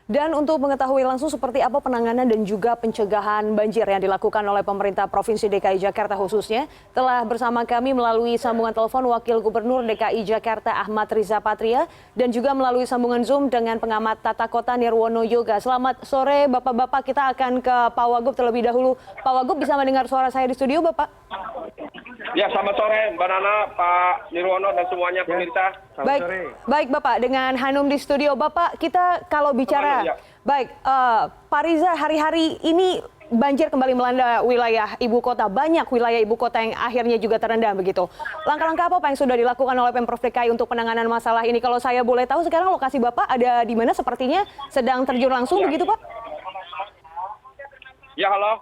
Dan untuk mengetahui langsung seperti apa penanganan dan juga pencegahan banjir yang dilakukan oleh pemerintah Provinsi DKI Jakarta khususnya, telah bersama kami melalui sambungan telepon Wakil Gubernur DKI Jakarta Ahmad Riza Patria dan juga melalui sambungan Zoom dengan pengamat tata kota Nirwono Yoga. Selamat sore Bapak-Bapak, kita akan ke Pak Wagub terlebih dahulu. Pak Wagub, bisa mendengar suara saya di studio Bapak? Ya, selamat sore Mbak Nana, Pak Nirwono dan semuanya pemirsa. Baik Bapak, dengan Hanum di studio. Bapak, kita kalau bicara, baik, Pak Riza, hari-hari ini banjir kembali melanda wilayah ibu kota. Banyak wilayah ibu kota yang akhirnya juga terendam begitu. Langkah-langkah apa yang sudah dilakukan oleh Pemprov DKI untuk penanganan masalah ini? Kalau saya boleh tahu sekarang lokasi Bapak ada di mana, sepertinya sedang terjun langsung begitu Pak? Ya, halo.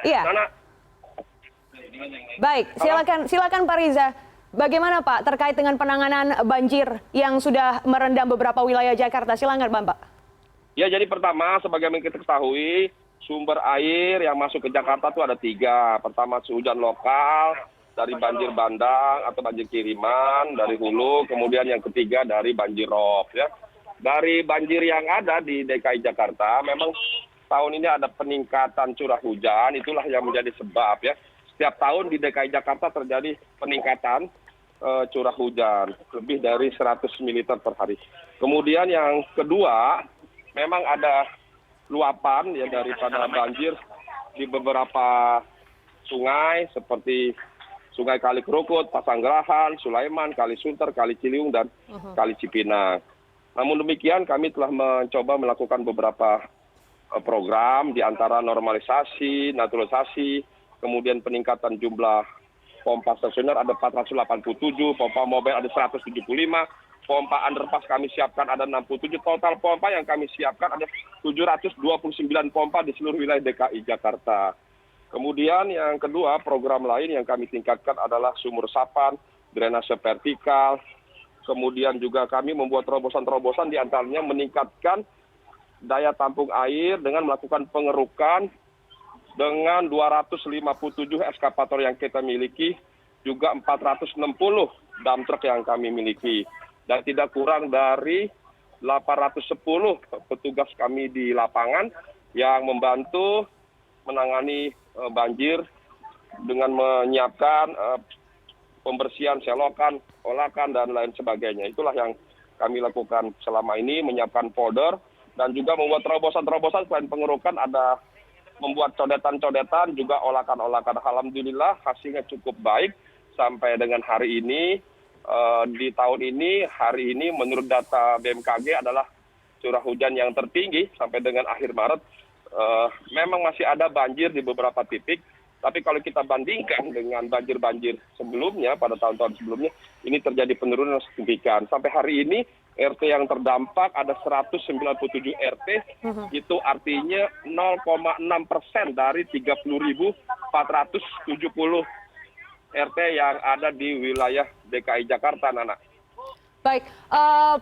Iya. Nana. Baik, silakan Pak Riza. Bagaimana Pak terkait dengan penanganan banjir yang sudah merendam beberapa wilayah Jakarta? Silakan Bapak. Ya, jadi pertama, sebagaimana kita ketahui, sumber air yang masuk ke Jakarta itu ada 3. Pertama, hujan lokal, dari banjir bandang atau banjir kiriman, dari hulu. Kemudian yang ketiga dari banjir rob. Ya. Dari banjir yang ada di DKI Jakarta, memang tahun ini ada peningkatan curah hujan, itulah yang menjadi sebab ya. Setiap tahun di DKI Jakarta terjadi peningkatan curah hujan, lebih dari 100 ml per hari. Kemudian yang kedua, memang ada luapan ya daripada banjir di beberapa sungai seperti Sungai Kali Kerukut, Pasanggerahan, Sulaiman, Kali Sunter, Kali Ciliwung, dan Kali Cipinang. Namun demikian kami telah mencoba melakukan beberapa program, di antara normalisasi, naturalisasi, kemudian peningkatan jumlah pompa stasioner ada 487, pompa mobil ada 175, pompa underpass kami siapkan ada 67, total pompa yang kami siapkan ada 729 pompa di seluruh wilayah DKI Jakarta. Kemudian yang kedua, program lain yang kami tingkatkan adalah sumur resapan, drainase vertikal, kemudian juga kami membuat terobosan-terobosan, di antaranya meningkatkan daya tampung air dengan melakukan pengerukan dengan 257 eskavator yang kita miliki, juga 460 dump truck yang kami miliki. Dan tidak kurang dari 810 petugas kami di lapangan yang membantu menangani banjir dengan menyiapkan pembersihan selokan, olakan, dan lain sebagainya. Itulah yang kami lakukan selama ini, menyiapkan folder, dan juga membuat terobosan-terobosan. Selain pengerukan, ada membuat codetan-codetan, juga olakan-olakan. Alhamdulillah hasilnya cukup baik sampai dengan hari ini. Di tahun ini, hari ini menurut data BMKG adalah curah hujan yang tertinggi sampai dengan akhir Maret. Memang masih ada banjir di beberapa titik, tapi kalau kita bandingkan dengan banjir-banjir sebelumnya, pada tahun-tahun sebelumnya, ini terjadi penurunan signifikan. Sampai hari ini, RT yang terdampak ada 197 RT, itu artinya 0,6% dari 30.470 RT yang ada di wilayah DKI Jakarta, Nana. Baik,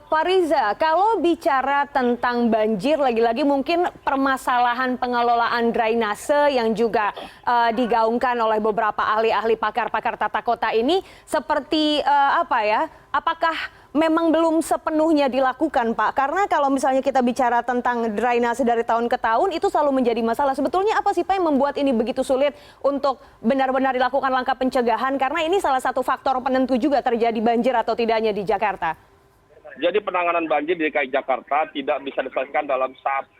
Pak Riza, kalau bicara tentang banjir, lagi-lagi mungkin permasalahan pengelolaan drainase yang juga digaungkan oleh beberapa ahli-ahli pakar-pakar tata kota ini seperti apa ya? Apakah memang belum sepenuhnya dilakukan, Pak? Karena kalau misalnya kita bicara tentang drainase dari tahun ke tahun, itu selalu menjadi masalah. Sebetulnya apa sih, Pak, yang membuat ini begitu sulit untuk benar-benar dilakukan langkah pencegahan? Karena ini salah satu faktor penentu juga terjadi banjir atau tidaknya di Jakarta. Jadi penanganan banjir di DKI Jakarta tidak bisa diselesaikan dalam 10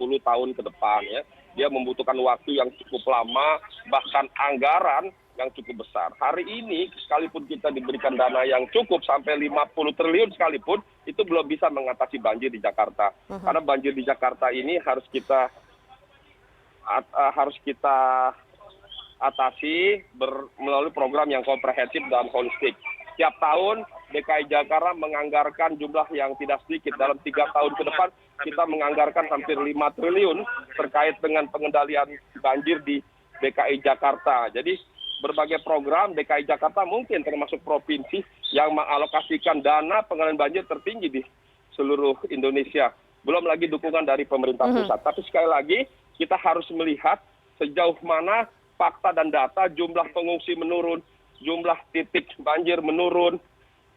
tahun ke depan. Ya. Dia membutuhkan waktu yang cukup lama, bahkan anggaran yang cukup besar. Hari ini, sekalipun kita diberikan dana yang cukup sampai 50 triliun sekalipun, itu belum bisa mengatasi banjir di Jakarta. Karena banjir di Jakarta ini harus kita atasi melalui program yang komprehensif dan holistik. Setiap tahun DKI Jakarta menganggarkan jumlah yang tidak sedikit. Dalam 3 tahun ke depan kita menganggarkan hampir 5 triliun terkait dengan pengendalian banjir di DKI Jakarta. Jadi berbagai program DKI Jakarta mungkin termasuk provinsi yang mengalokasikan dana pengendalian banjir tertinggi di seluruh Indonesia. Belum lagi dukungan dari pemerintah pusat. Tapi sekali lagi kita harus melihat sejauh mana fakta dan data, jumlah pengungsi menurun, jumlah titik banjir menurun,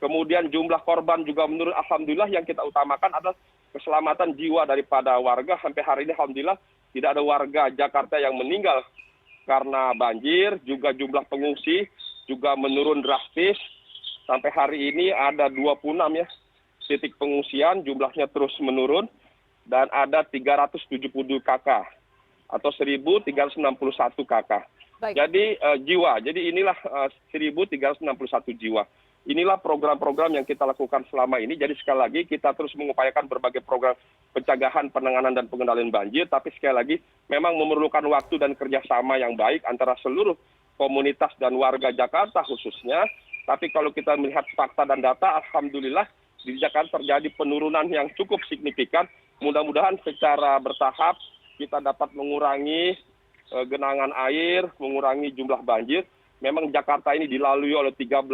kemudian jumlah korban juga menurun. Alhamdulillah yang kita utamakan adalah keselamatan jiwa daripada warga. Sampai hari ini alhamdulillah tidak ada warga Jakarta yang meninggal karena banjir. Juga jumlah pengungsi juga menurun drastis. Sampai hari ini ada 26 ya titik pengungsian, jumlahnya terus menurun, dan ada 372 KK atau 1.361 KK. Baik. Jadi jadi inilah 1.361 jiwa. Inilah program-program yang kita lakukan selama ini. Jadi sekali lagi kita terus mengupayakan berbagai program pencegahan, penanganan, dan pengendalian banjir. Tapi sekali lagi memang memerlukan waktu dan kerjasama yang baik antara seluruh komunitas dan warga Jakarta khususnya. Tapi kalau kita melihat fakta dan data, alhamdulillah di Jakarta terjadi penurunan yang cukup signifikan. Mudah-mudahan secara bertahap kita dapat mengurangi genangan air, mengurangi jumlah banjir. Memang Jakarta ini dilalui oleh 13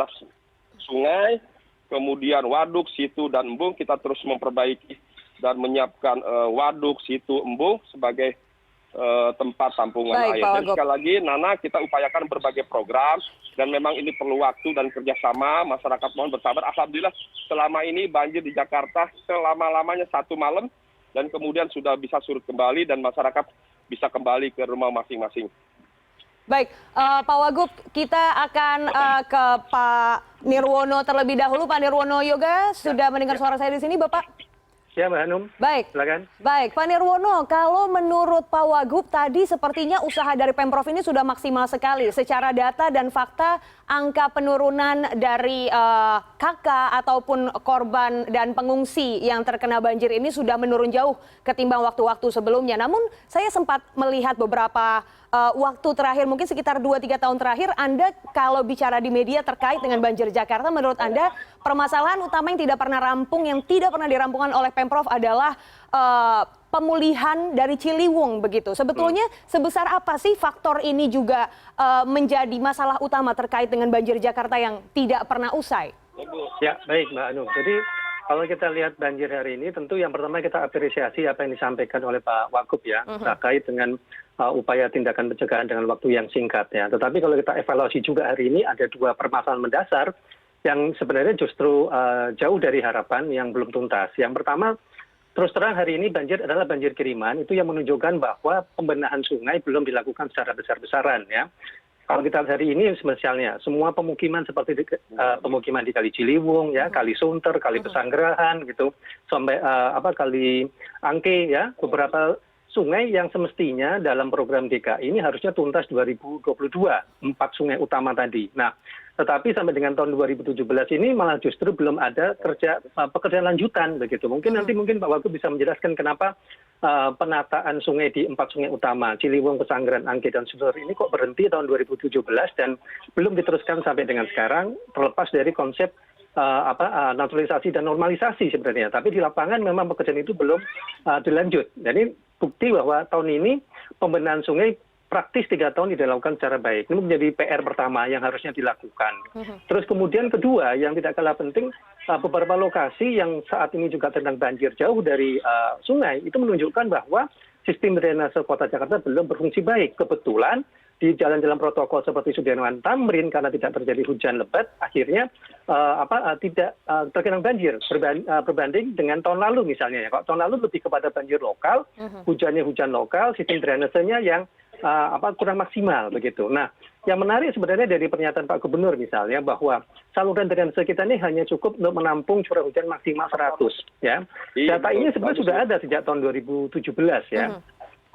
sungai, kemudian waduk, situ, dan embung. Kita terus memperbaiki dan menyiapkan waduk, situ, embung sebagai tempat tampungan Baik, air. Pak Dan Wagub. sekali lagi, Nana, kita upayakan berbagai program, dan memang ini perlu waktu dan kerjasama. Masyarakat mohon bersabar. Alhamdulillah selama ini banjir di Jakarta selama-lamanya 1 malam, dan kemudian sudah bisa surut kembali dan masyarakat bisa kembali ke rumah masing-masing. Baik, Pak Wagub, kita akan ke Pak Nirwono terlebih dahulu. Pak Nirwono Yoga, sudah mendengar suara saya di sini, Bapak? Ya, Mbak Hanum. Baik. Silakan. Baik, Pak Nirwono, kalau menurut Pak Wagub tadi sepertinya usaha dari Pemprov ini sudah maksimal sekali. Secara data dan fakta, angka penurunan dari kakak ataupun korban dan pengungsi yang terkena banjir ini sudah menurun jauh ketimbang waktu-waktu sebelumnya. Namun saya sempat melihat beberapa waktu terakhir, mungkin sekitar 2-3 tahun terakhir, Anda kalau bicara di media terkait dengan banjir Jakarta, menurut Anda permasalahan utama yang tidak pernah rampung, yang tidak pernah dirampungkan oleh Pemprov adalah pemulihan dari Ciliwung begitu. Sebetulnya sebesar apa sih faktor ini juga menjadi masalah utama terkait dengan banjir Jakarta yang tidak pernah usai? Ya, baik Mbak Hanum. Jadi kalau kita lihat banjir hari ini, tentu yang pertama kita apresiasi apa yang disampaikan oleh Pak Wagub ya, terkait dengan upaya tindakan pencegahan dengan waktu yang singkat ya. Tetapi kalau kita evaluasi juga hari ini ada 2 permasalahan mendasar yang sebenarnya justru jauh dari harapan yang belum tuntas. Yang pertama, terus terang hari ini banjir adalah banjir kiriman, itu yang menunjukkan bahwa pembenahan sungai belum dilakukan secara besar-besaran ya. Kalau kita lihat hari ini misalnya, semua pemukiman seperti pemukiman di Kali Ciliwung, ya, Kali Sunter, Kali Pesanggerahan, gitu, sampai Kali Angke, ya, beberapa sungai yang semestinya dalam program DKI ini harusnya tuntas 2022, 4 sungai utama tadi. Nah, tetapi sampai dengan tahun 2017 ini malah justru belum ada pekerjaan lanjutan begitu. Mungkin nanti Pak Wagub bisa menjelaskan kenapa penataan sungai di 4 sungai utama, Ciliwung, Pesanggeran, Angke, dan Sunter ini kok berhenti tahun 2017 dan belum diteruskan sampai dengan sekarang, terlepas dari konsep naturalisasi dan normalisasi sebenarnya. Tapi di lapangan memang pekerjaan itu belum dilanjut. Jadi bukti bahwa tahun ini pembenahan sungai praktis 3 tahun tidak dilakukan secara baik. Ini menjadi PR pertama yang harusnya dilakukan. Terus kemudian kedua, yang tidak kalah penting, beberapa lokasi yang saat ini juga terendam banjir jauh dari sungai, itu menunjukkan bahwa sistem drainase kota Jakarta belum berfungsi baik. Kebetulan di jalan-jalan protokol seperti Sudirman Tamrin, karena tidak terjadi hujan lebat, akhirnya tidak tergenang banjir berbanding dengan tahun lalu misalnya. Ya. Kalau tahun lalu lebih kepada banjir lokal, hujannya hujan lokal, sistem drainasenya yang kurang maksimal begitu. Nah, yang menarik sebenarnya dari pernyataan Pak Gubernur misalnya bahwa saluran drainase kita ini hanya cukup untuk menampung curah hujan maksimal 100 ya. Data ini sebenarnya sudah ada sejak tahun 2017 ya.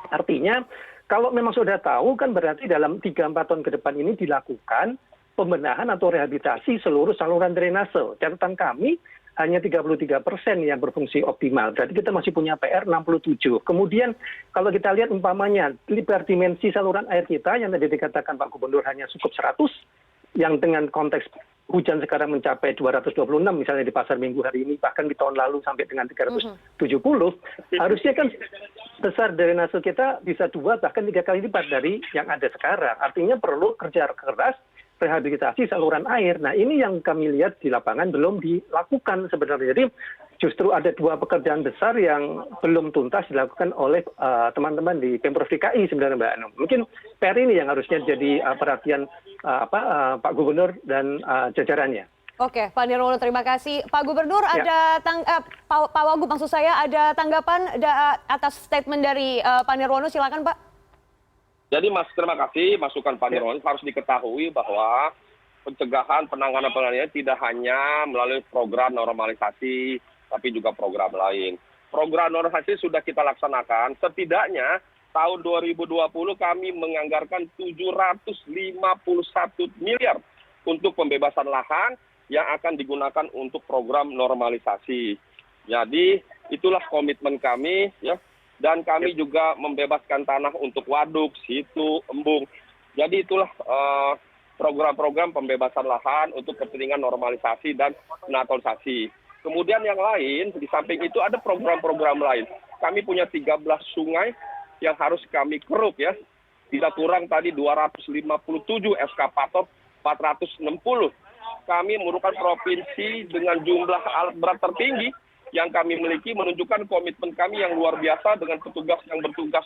Artinya kalau memang sudah tahu kan berarti dalam 3-4 tahun ke depan ini dilakukan pembenahan atau rehabilitasi seluruh saluran drainase. Catatan kami hanya 33% yang berfungsi optimal. Berarti kita masih punya PR 67. Kemudian kalau kita lihat umpamanya lebar dimensi saluran air kita yang tadi dikatakan Pak Gubernur hanya cukup 100, yang dengan konteks hujan sekarang mencapai 226 misalnya di Pasar Minggu hari ini, bahkan di tahun lalu sampai dengan 370, harusnya kan besar drainase kita bisa 2 bahkan 3 kali lipat dari yang ada sekarang. Artinya perlu kerja keras rehabilitasi saluran air. Nah, ini yang kami lihat di lapangan belum dilakukan sebenarnya. Jadi justru ada 2 pekerjaan besar yang belum tuntas dilakukan oleh teman-teman di Pemprov DKI sebenarnya, Mbak Anum. Mungkin PR ini yang harusnya jadi perhatian Pak Gubernur dan jajarannya. Oke, Pak Nirwono, terima kasih. Pak Gubernur, ada Pak Wagub maksud saya, ada tanggapan atas statement dari Pak Nirwono, silakan Pak. Jadi Mas, terima kasih masukan Pak Nirwono. Harus diketahui bahwa pencegahan penanganan tidak hanya melalui program normalisasi, tapi juga program lain. Program normalisasi sudah kita laksanakan, setidaknya tahun 2020 kami menganggarkan 751 miliar untuk pembebasan lahan yang akan digunakan untuk program normalisasi. Jadi itulah komitmen kami ya. Dan kami juga membebaskan tanah untuk waduk, situ, embung. Jadi itulah program-program pembebasan lahan untuk kepentingan normalisasi dan naturalisasi. Kemudian yang lain, di samping itu ada program-program lain. Kami punya 13 sungai yang harus kami kerup ya. Tidak kurang tadi 257 eskavator, 460. Kami merupakan provinsi dengan jumlah alat berat tertinggi yang kami miliki, menunjukkan komitmen kami yang luar biasa dengan petugas yang bertugas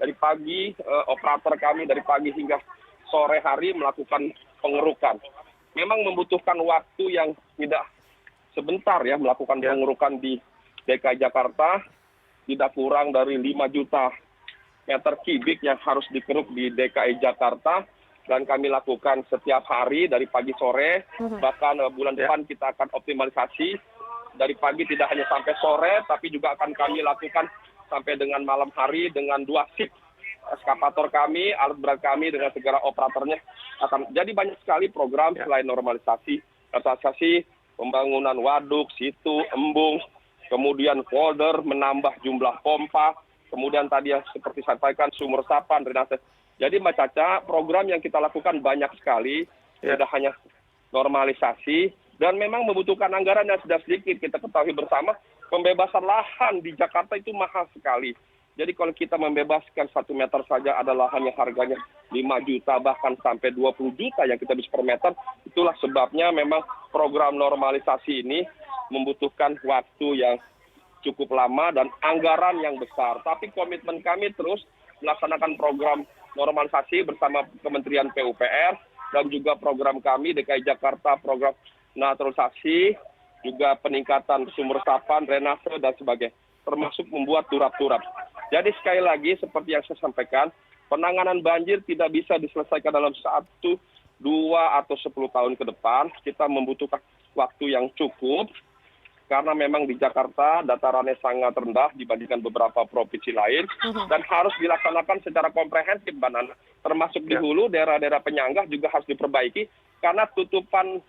dari pagi, operator kami dari pagi hingga sore hari melakukan pengerukan. Memang membutuhkan waktu yang tidak sebentar ya melakukan pengerukan di DKI Jakarta, tidak kurang dari 5 juta meter kubik yang harus dikeruk di DKI Jakarta. Dan kami lakukan setiap hari dari pagi sore, bahkan bulan depan kita akan optimalisasi dari pagi tidak hanya sampai sore, tapi juga akan kami lakukan sampai dengan malam hari dengan 2 shift. Eskavator kami, alat berat kami dengan segala operatornya akan jadi banyak sekali program selain normalisasi, pembangunan waduk, situ, embung, kemudian folder, menambah jumlah pompa, kemudian tadi yang seperti saya sampaikan sumur resapan, drainase. Jadi Mbak Caca, program yang kita lakukan banyak sekali, tidak hanya normalisasi, dan memang membutuhkan anggaran yang sudah sedikit. Kita ketahui bersama, pembebasan lahan di Jakarta itu mahal sekali. Jadi kalau kita membebaskan 1 meter saja ada lahan yang harganya 5 juta, bahkan sampai 20 juta yang kita bisa per meter, itulah sebabnya memang program normalisasi ini membutuhkan waktu yang cukup lama dan anggaran yang besar. Tapi komitmen kami terus melaksanakan program normalisasi bersama Kementerian PUPR dan juga program kami DKI Jakarta, program naturalisasi, juga peningkatan sumur resapan, drainase dan sebagainya, termasuk membuat turap-turap. Jadi sekali lagi seperti yang saya sampaikan, penanganan banjir tidak bisa diselesaikan dalam 1, 2 atau 10 tahun ke depan. Kita membutuhkan waktu yang cukup karena memang di Jakarta datarannya sangat rendah dibandingkan beberapa provinsi lain dan harus dilaksanakan secara komprehensif, Mbak Nana. Termasuk di hulu, daerah-daerah penyangga juga harus diperbaiki karena tutupan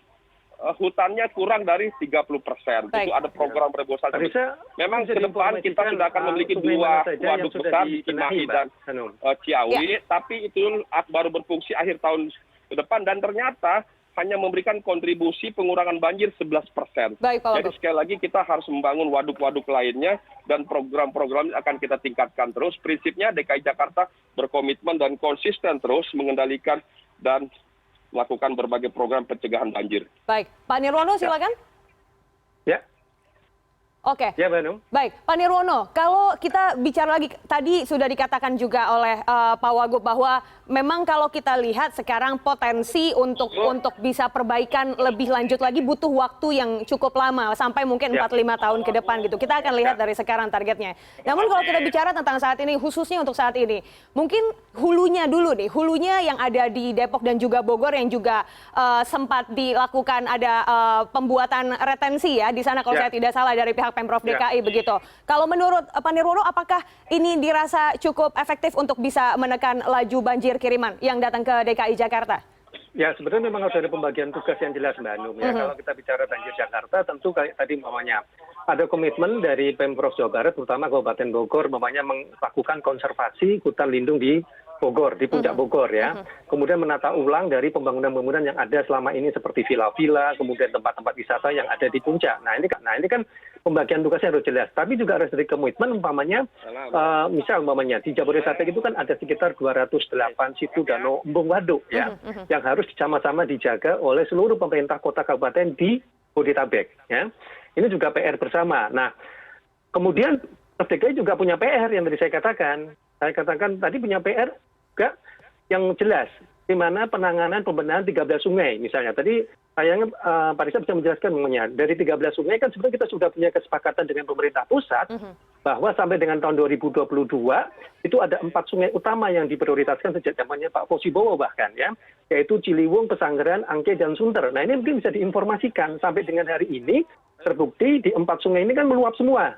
hutannya kurang dari 30%. Itu ada program reboisasi. Memang ke depan kita sudah akan memiliki 2 waduk besar di Cimahi dan Ciawi, tapi itu baru berfungsi akhir tahun ke depan dan ternyata hanya memberikan kontribusi pengurangan banjir 11%. Jadi sekali lagi kita harus membangun waduk-waduk lainnya dan program-program akan kita tingkatkan terus. Prinsipnya DKI Jakarta berkomitmen dan konsisten terus mengendalikan dan melakukan berbagai program pencegahan banjir. Baik, Pak Nirwono silakan. Ya. Oke. Ya, Banu. Baik, Pak Nirwono, kalau kita bicara lagi, tadi sudah dikatakan juga oleh Pak Wagub bahwa memang kalau kita lihat sekarang potensi untuk bisa perbaikan lebih lanjut lagi butuh waktu yang cukup lama, sampai mungkin 4-5 tahun ke depan gitu. Kita akan lihat dari sekarang targetnya. Namun kalau kita bicara tentang saat ini, khususnya untuk saat ini, mungkin hulunya dulu nih, hulunya yang ada di Depok dan juga Bogor yang juga sempat dilakukan ada pembuatan retensi ya di sana kalau saya tidak salah dari pihak Pemprov DKI begitu. Kalau menurut Pak Nirwono, apakah ini dirasa cukup efektif untuk bisa menekan laju banjir kiriman yang datang ke DKI Jakarta? Ya, sebenarnya memang harus ada pembagian tugas yang jelas, Mbak Anum. Ya, kalau kita bicara banjir Jakarta, tentu kayak tadi umpamanya ada komitmen dari Pemprov Jawa Barat, terutama Kabupaten Bogor, umpamanya melakukan konservasi hutan lindung di Bogor, di puncak Bogor ya. Kemudian menata ulang dari pembangunan-pembangunan yang ada selama ini seperti villa-villa, kemudian tempat-tempat wisata yang ada di puncak. Nah ini kan pembagian tugasnya harus jelas. Tapi juga harus dari komitmen umpamanya, misal umpamanya di Jabodetabek itu kan ada sekitar 208 situ danau embung waduk ya, yang harus sama-sama dijaga oleh seluruh pemerintah kota kabupaten di Jabodetabek ya. Ini juga PR bersama. Nah, kemudian DKI juga punya PR yang tadi saya katakan. Saya katakan tadi punya PR juga yang jelas, di mana penanganan pembenahan 13 sungai misalnya. Tadi sayangnya Pak Risa bisa menjelaskan namanya. Dari 13 sungai kan sebenarnya kita sudah punya kesepakatan dengan pemerintah pusat bahwa sampai dengan tahun 2022 itu ada 4 sungai utama yang diprioritaskan sejak zamannya Pak Posibowo bahkan ya, yaitu Ciliwung, Pesanggeran, Angke, dan Sunter. Nah ini mungkin bisa diinformasikan sampai dengan hari ini terbukti di 4 sungai ini kan meluap semua,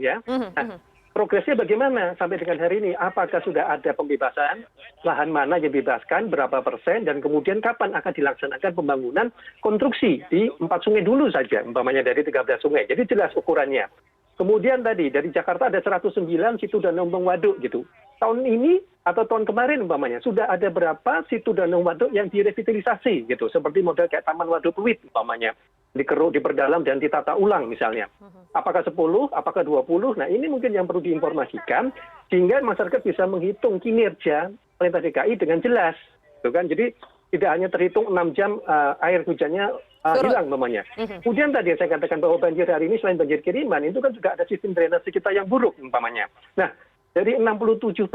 ya. Nah, progresnya bagaimana sampai dengan hari ini? Apakah sudah ada pembebasan? Lahan mana yang dibebaskan? Berapa persen? Dan kemudian kapan akan dilaksanakan pembangunan konstruksi di 4 sungai dulu saja, umpamanya dari 13 sungai. Jadi jelas ukurannya. Kemudian tadi dari Jakarta ada 109 situ danau waduk gitu. Tahun ini atau tahun kemarin umpamanya sudah ada berapa situ danau waduk yang direvitalisasi gitu. Seperti model kayak Taman Waduk Pluit umpamanya. Dikeruk, diperdalam, dan ditata ulang misalnya. Apakah 10, apakah 20? Nah ini mungkin yang perlu diinformasikan sehingga masyarakat bisa menghitung kinerja pemerintah DKI dengan jelas. Gitu kan? Jadi tidak hanya terhitung 6 jam air hujannya hilang umpamanya. Kemudian tadi saya katakan bahwa banjir hari ini selain banjir kiriman itu kan juga ada sistem drainase kita yang buruk umpamanya. Nah dari 67%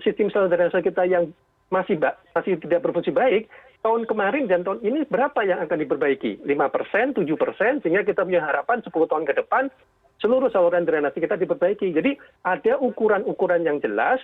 sistem saluran drainase kita yang masih tidak berfungsi baik, tahun kemarin dan tahun ini berapa yang akan diperbaiki? 5%, 7%, sehingga kita punya harapan 10 tahun ke depan seluruh saluran drainase kita diperbaiki. Jadi ada ukuran-ukuran yang jelas,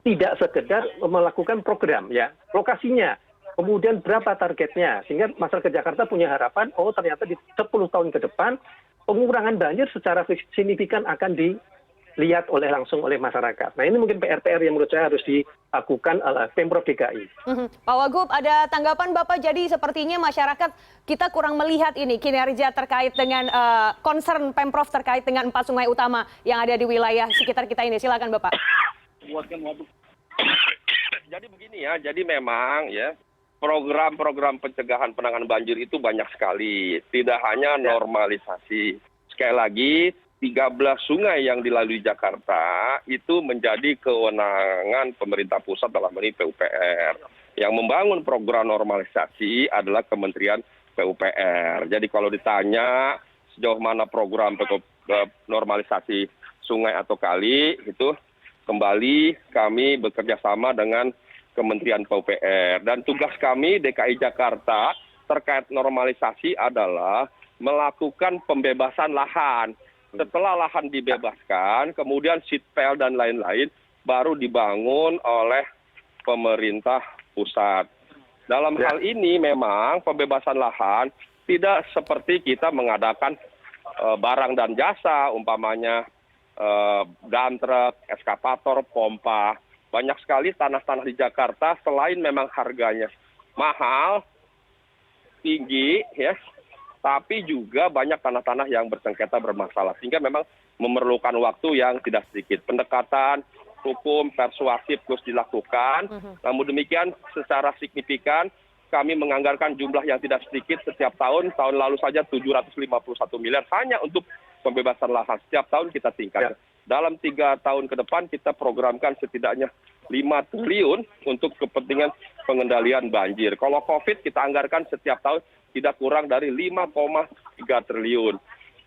tidak sekedar melakukan program ya, lokasinya, kemudian berapa targetnya, sehingga masyarakat Jakarta punya harapan, oh ternyata di 10 tahun ke depan pengurangan banjir secara signifikan akan dilihat langsung oleh masyarakat. Nah ini mungkin PR-PR yang menurut saya harus dilakukan oleh Pemprov DKI. Pak Wagub, ada tanggapan Bapak? Jadi sepertinya masyarakat kita kurang melihat ini kinerja terkait dengan concern Pemprov terkait dengan 4 sungai utama yang ada di wilayah sekitar kita ini. Silakan Bapak. Jadi begini ya, jadi memang ya program-program pencegahan penanganan banjir itu banyak sekali. Tidak hanya normalisasi. Sekali lagi, 13 sungai yang dilalui Jakarta itu menjadi kewenangan pemerintah pusat dalam ini PUPR. Yang membangun program normalisasi adalah Kementerian PUPR. Jadi kalau ditanya sejauh mana program normalisasi sungai atau kali, itu kembali kami bekerja sama dengan Kementerian PUPR. Dan tugas kami DKI Jakarta terkait normalisasi adalah melakukan pembebasan lahan. Setelah lahan dibebaskan, kemudian sitpel dan lain-lain baru dibangun oleh pemerintah pusat. Dalam hal ini memang pembebasan lahan tidak seperti kita mengadakan barang dan jasa, umpamanya dump truck, eskavator, pompa. Banyak sekali tanah-tanah di Jakarta selain memang harganya mahal, tinggi, ya, tapi juga banyak tanah-tanah yang bersengketa bermasalah. Sehingga memang memerlukan waktu yang tidak sedikit. Pendekatan hukum persuasif terus dilakukan. Namun demikian secara signifikan kami menganggarkan jumlah yang tidak sedikit setiap tahun. Tahun lalu saja 751 miliar hanya untuk pembebasan lahan. Setiap tahun kita tingkatkan. Dalam 3 tahun ke depan kita programkan setidaknya 5 triliun untuk kepentingan pengendalian banjir. Kalau COVID kita anggarkan setiap tahun tidak kurang dari 5,3 triliun.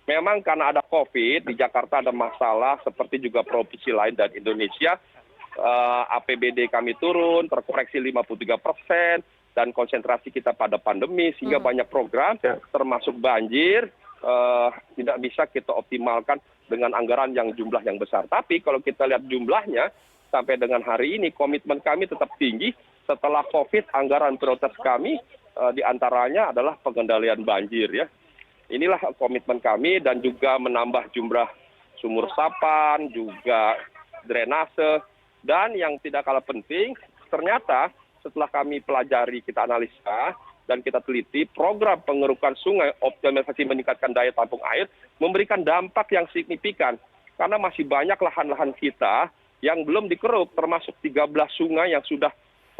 Memang karena ada COVID, di Jakarta ada masalah seperti juga provinsi lain dan Indonesia. APBD kami turun, terkoreksi 53%, dan konsentrasi kita pada pandemi, sehingga banyak program, termasuk banjir, tidak bisa kita optimalkan dengan anggaran yang jumlah yang besar. Tapi kalau kita lihat jumlahnya, sampai dengan hari ini komitmen kami tetap tinggi. Setelah COVID, anggaran prioritas kami diantaranya adalah pengendalian banjir, ya. Inilah komitmen kami, dan juga menambah jumlah sumur resapan, juga drainase, dan yang tidak kalah penting, ternyata setelah kami pelajari, kita analisa, dan kita teliti, program pengerukan sungai, optimalisasi meningkatkan daya tampung air, memberikan dampak yang signifikan. Karena masih banyak lahan-lahan kita yang belum dikeruk, termasuk 13 sungai yang sudah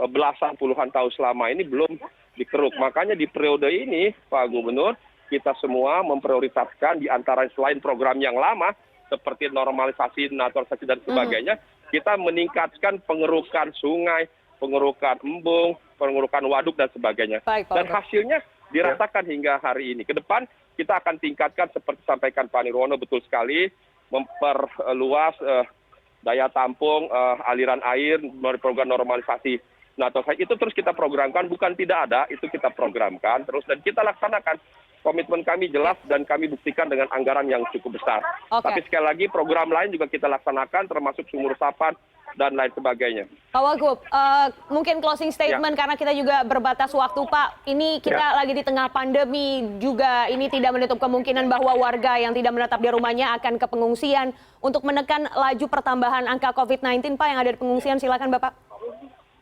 belasan puluhan tahun selama ini belum dikeruk. Makanya di periode ini, Pak Gubernur, kita semua memprioritaskan di antara selain program yang lama, seperti normalisasi, naturalisasi, dan sebagainya, kita meningkatkan pengerukan sungai, pengerukan embung, pengerukan waduk, dan sebagainya. Dan hasilnya dirasakan hingga hari ini. Ke depan kita akan tingkatkan, seperti sampaikan Pak Nirwono, betul sekali, memperluas daya tampung aliran air melalui program normalisasi Nah, itu terus kita programkan, bukan tidak ada, itu kita programkan terus dan kita laksanakan. Komitmen kami jelas dan kami buktikan dengan anggaran yang cukup besar. Oke. Tapi sekali lagi program lain juga kita laksanakan termasuk sumur resapan dan lain sebagainya. Pak Wagub, mungkin closing statement karena kita juga berbatas waktu, Pak. Ini kita lagi di tengah pandemi juga, ini tidak menutup kemungkinan bahwa warga yang tidak menetap di rumahnya akan ke pengungsian untuk menekan laju pertambahan angka COVID-19, Pak, yang ada di pengungsian. Silakan, Bapak.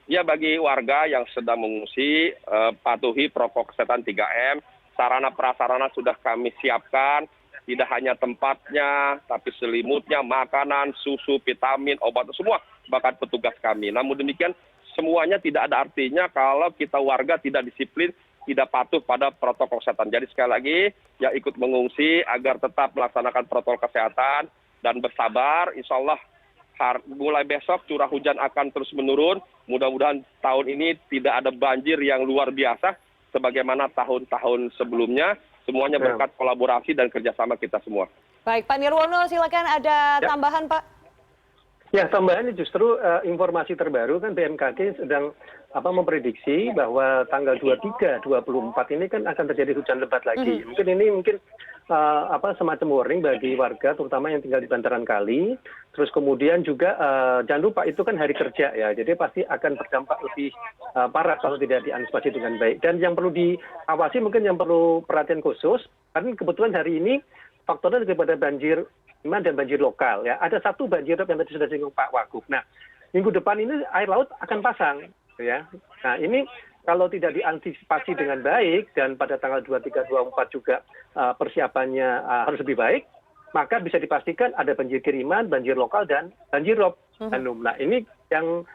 Ya, bagi warga yang sedang mengungsi, patuhi protokol kesehatan 3M. Sarana prasarana sudah kami siapkan, tidak hanya tempatnya, tapi selimutnya, makanan, susu, vitamin, obat, semua bahkan petugas kami. Namun demikian, semuanya tidak ada artinya kalau kita warga tidak disiplin, tidak patuh pada protokol kesehatan. Jadi sekali lagi, ya ikut mengungsi agar tetap melaksanakan protokol kesehatan dan bersabar. Insya Allah mulai besok curah hujan akan terus menurun. Mudah-mudahan tahun ini tidak ada banjir yang luar biasa sebagaimana tahun-tahun sebelumnya. Semuanya berkat kolaborasi dan kerjasama kita semua. Baik, Pak Nirwono, silakan ada tambahan, Pak. Ya, tambahannya justru informasi terbaru kan BMKG sedang memprediksi bahwa tanggal 23, 24 ini kan akan terjadi hujan lebat lagi. Mungkin semacam warning bagi warga terutama yang tinggal di bantaran kali. Terus kemudian juga jangan lupa itu kan hari kerja ya. Jadi pasti akan berdampak lebih parah kalau tidak diantisipasi dengan baik. Dan yang perlu diawasi mungkin yang perlu perhatian khusus karena kebetulan hari ini faktornya daripada banjir kiriman dan banjir lokal ya. Ada satu banjir yang tadi sudah disinggung Pak Wagub. Nah, minggu depan ini air laut akan pasang ya. Nah, ini kalau tidak diantisipasi dengan baik dan pada tanggal 23, 24 juga persiapannya harus lebih baik, maka bisa dipastikan ada banjir kiriman, banjir lokal dan banjir rob. Nah, ini yang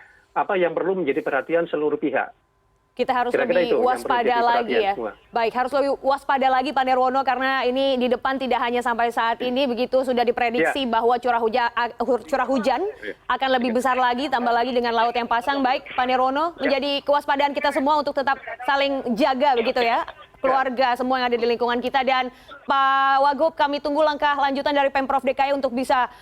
perlu menjadi perhatian seluruh pihak. Kita harus lebih waspada lagi ya. Baik, harus lebih waspada lagi Pak Nirwono karena ini di depan tidak hanya sampai saat ini begitu sudah diprediksi bahwa curah hujan akan lebih besar lagi, tambah lagi dengan laut yang pasang. Baik, Pak Nirwono, menjadi kewaspadaan kita semua untuk tetap saling jaga begitu ya. Keluarga semua yang ada di lingkungan kita. Dan Pak Wagub, kami tunggu langkah lanjutan dari Pemprov DKI untuk bisa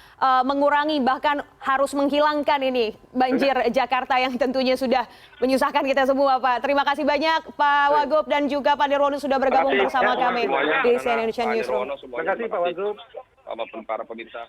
mengurangi bahkan harus menghilangkan ini banjir Jakarta yang tentunya sudah menyusahkan kita semua, Pak. Terima kasih banyak Pak Wagub dan juga Pak Nirwono sudah bergabung bersama kami di CNN Newsroom. Terima kasih Pak Wagub. Sama para pemirsa.